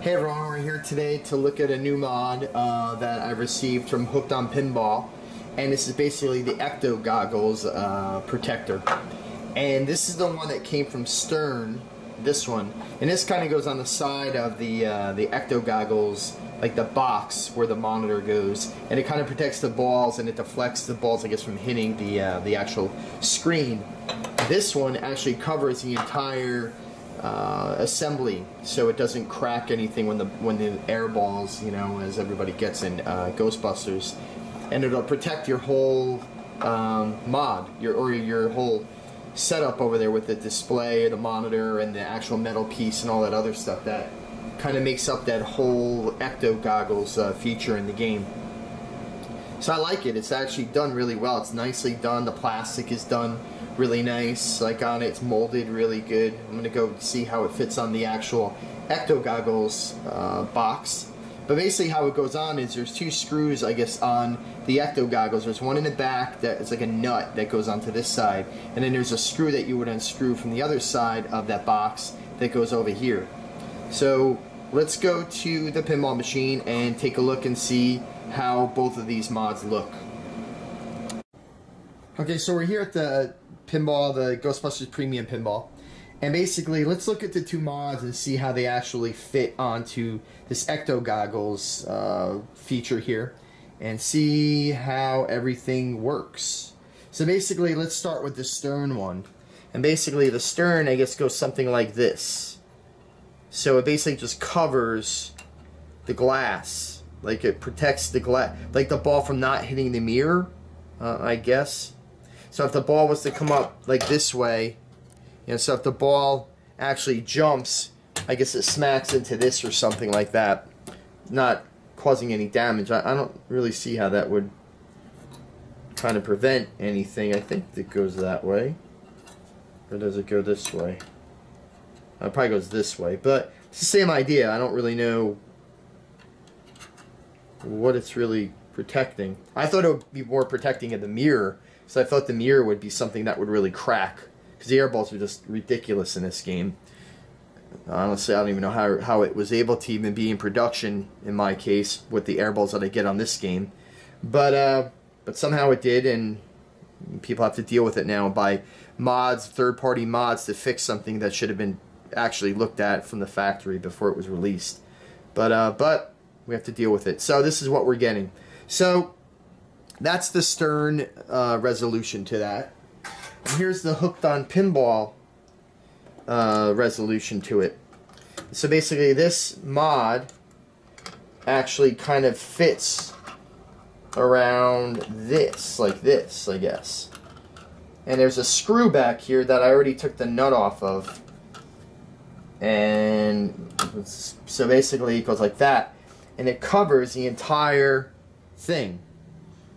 Hey everyone, we're here today to look at a new mod that I received from Hooked on Pinball, and this is basically the Ecto goggles protector. And this is the one that came from Stern, this one, and this kind of goes on the side of the Ecto goggles, like the box where the monitor goes, and it kind of protects the balls and it deflects the balls, I guess, from hitting the actual screen. This one actually covers the entire assembly, so it doesn't crack anything when the air balls, you know, as everybody gets in Ghostbusters, and it'll protect your whole mod, your whole setup over there with the display, the monitor, and the actual metal piece and all that other stuff that kind of makes up that whole Ecto goggles feature in the game. So I like it. It's actually done really well. It's nicely done. The plastic is done really nice, like on it, it's molded really good. I'm gonna go see how it fits on the actual Ecto goggles box. But basically how it goes on is there's two screws, I guess, on the Ecto goggles. There's one in the back that is like a nut that goes onto this side, and then there's a screw that you would unscrew from the other side of that box that goes over here. So let's go to the pinball machine and take a look and see how both of these mods look. Okay, so we're here at the pinball, the Ghostbusters Premium Pinball, and basically let's look at the two mods and see how they actually fit onto this Ecto goggles feature here and see how everything works. So basically let's start with the Stern one, and basically the Stern, I guess, goes something like this. So it basically just covers the glass, like it protects the glass, like the ball from not hitting the mirror, I guess. So if the ball was to come up like this way, you know, so if the ball actually jumps, I guess it smacks into this or something like that, not causing any damage. I don't really see how that would kind of prevent anything. I think it goes that way. Or does it go this way? It probably goes this way, but it's the same idea. I don't really know what it's really protecting. I thought it would be more protecting of the mirror, so I thought the mirror would be something that would really crack, because the air balls are just ridiculous in this game. Honestly, I don't even know how it was able to even be in production, in my case, with the air balls that I get on this game. But somehow it did, and people have to deal with it now and buy mods, third-party mods, to fix something that should have been actually looked at from the factory before it was released. But we have to deal with it. So this is what we're getting. So that's the Stern resolution to that. And here's the Hooked on Pinball resolution to it. So basically this mod actually kind of fits around this, like this, I guess. And there's a screw back here that I already took the nut off of. And so basically it goes like that. And it covers the entire thing,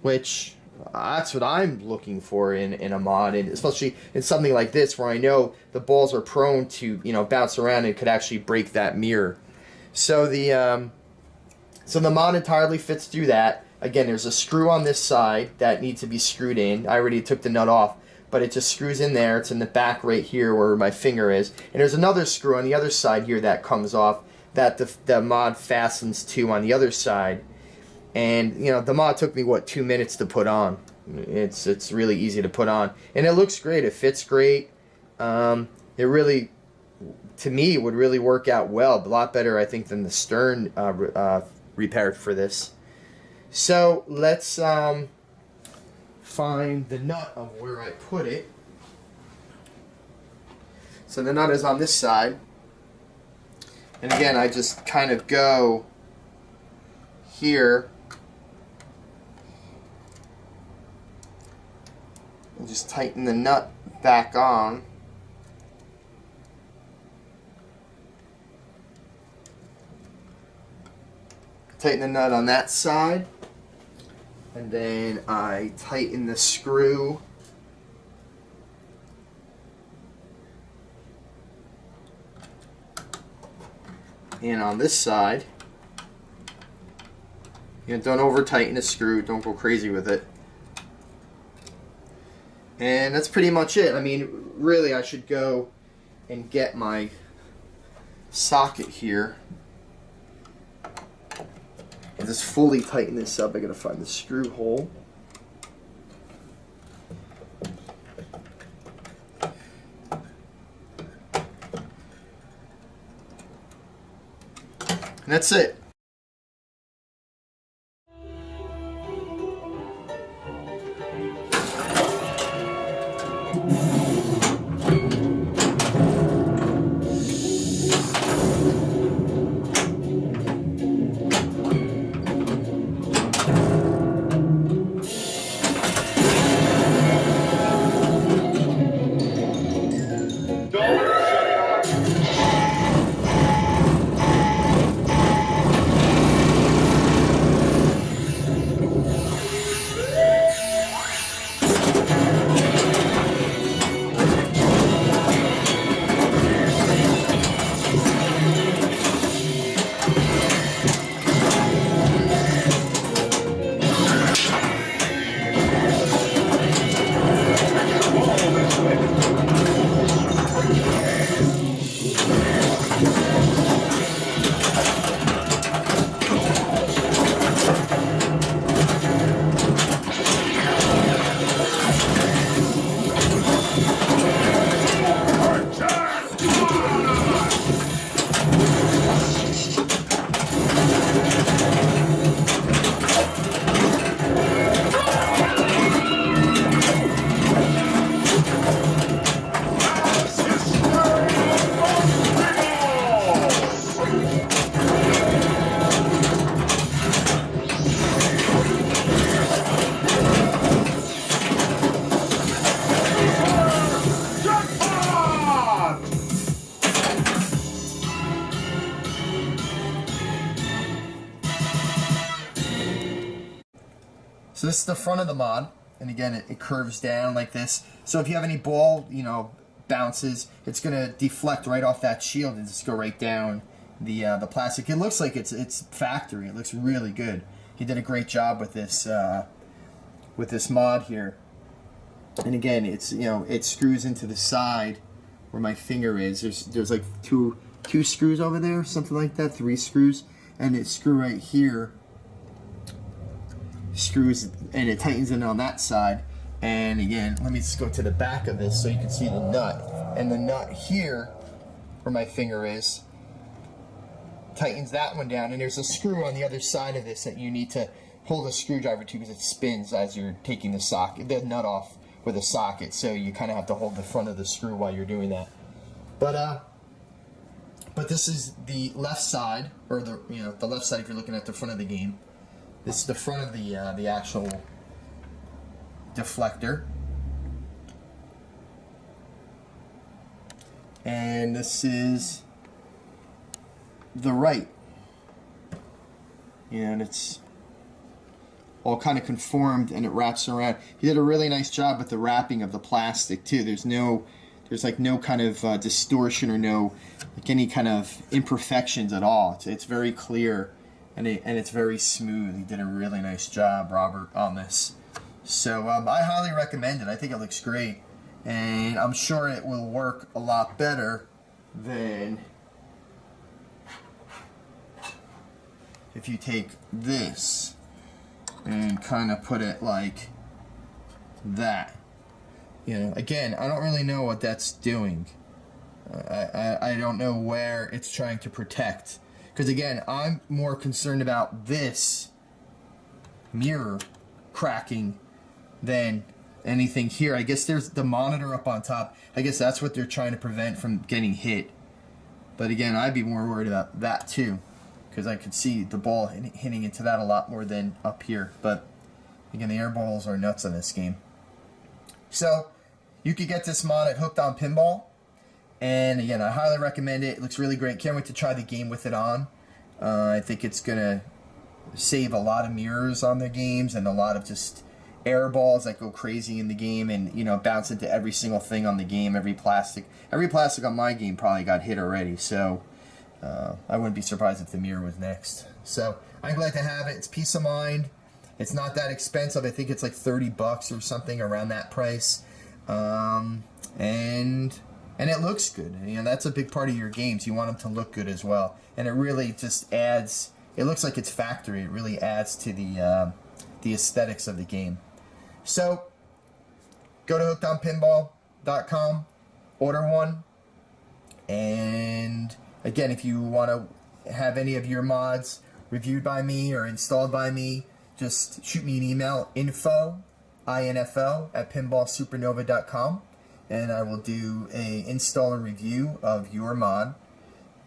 which that's what I'm looking for in a mod, and especially in something like this where I know the balls are prone to, you know, bounce around and could actually break that mirror. So the mod entirely fits through that. Again, there's a screw on this side that needs to be screwed in. I already took the nut off, but it just screws in there. It's in the back right here where my finger is. And there's another screw on the other side here that comes off that the mod fastens to on the other side. And, you know, the mod took me, what, 2 minutes to put on. It's really easy to put on. And it looks great. It fits great. It really, to me, would really work out well. A lot better, I think, than the Stern repaired for this. So let's find the nut of where I put it. So the nut is on this side. And again, I just kind of go here and just tighten the nut back on. Tighten the nut on that side, and then I tighten the screw in on this side. You know, don't over tighten the screw, don't go crazy with it. And that's pretty much it. I mean, really, I should go and get my socket here just fully tighten this up. I gotta find the screw hole. And that's it. So this is the front of the mod, and again, it curves down like this. So if you have any ball, you know, bounces, it's gonna deflect right off that shield and just go right down the plastic. It looks like it's factory. It looks really good. He did a great job with this mod here. And again, it's, you know, it screws into the side where my finger is. There's like two screws over there, something like that, 3 screws, and it screw right here. Screws, and it tightens in on that side. And again, let me just go to the back of this so you can see the nut. And the nut here, where my finger is, tightens that one down. And there's a screw on the other side of this that you need to hold a screwdriver to because it spins as you're taking the nut off with a socket. So you kind of have to hold the front of the screw while you're doing that. But this is the left side, or the left side if you're looking at the front of the game. This is the front of the actual deflector. And this is the right. And it's all kind of conformed and it wraps around. He did a really nice job with the wrapping of the plastic too. There's like no kind of distortion or no like any kind of imperfections at all. It's very clear. And it's very smooth. He did a really nice job, Robert, on this. So I highly recommend it. I think it looks great. And I'm sure it will work a lot better than if you take this and kind of put it like that. You know, again, I don't really know what that's doing. I don't know where it's trying to protect. Because again, I'm more concerned about this mirror cracking than anything here. I guess there's the monitor up on top. I guess that's what they're trying to prevent from getting hit. But again, I'd be more worried about that too. Because I could see the ball hitting into that a lot more than up here. But again, the air balls are nuts on this game. So you could get this mod at Hooked on Pinball. And again, I highly recommend it. It looks really great. Can't wait to try the game with it on. I think it's going to save a lot of mirrors on their games and a lot of just air balls that go crazy in the game and, you know, bounce into every single thing on the game, every plastic. Every plastic on my game probably got hit already, so I wouldn't be surprised if the mirror was next. So I'm glad to have it. It's peace of mind. It's not that expensive. I think it's like $30 or something, around that price. And it looks good. You know, that's a big part of your games. You want them to look good as well. And it really just adds it looks like it's factory. It really adds to the aesthetics of the game. So go to hookedonpinball.com, order one, and again, if you want to have any of your mods reviewed by me or installed by me, just shoot me an email, info at pinballsupernova.com, and I will do a install and review of your mod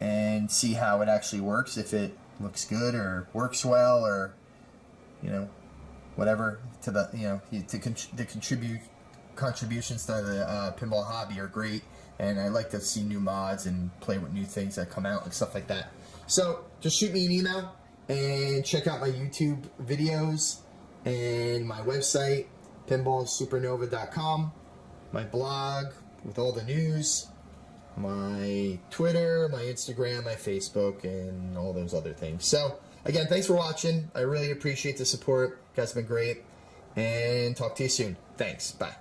and see how it actually works, if it looks good or works well, or whatever to the the contributions to the pinball hobby are great, and I like to see new mods and play with new things that come out and stuff like that. So just shoot me an email and check out my YouTube videos and my website, pinballsupernova.com, my blog with all the news, my Twitter, my Instagram, my Facebook, and all those other things. So again, thanks for watching. I really appreciate the support. You guys have been great, and talk to you soon. Thanks. Bye.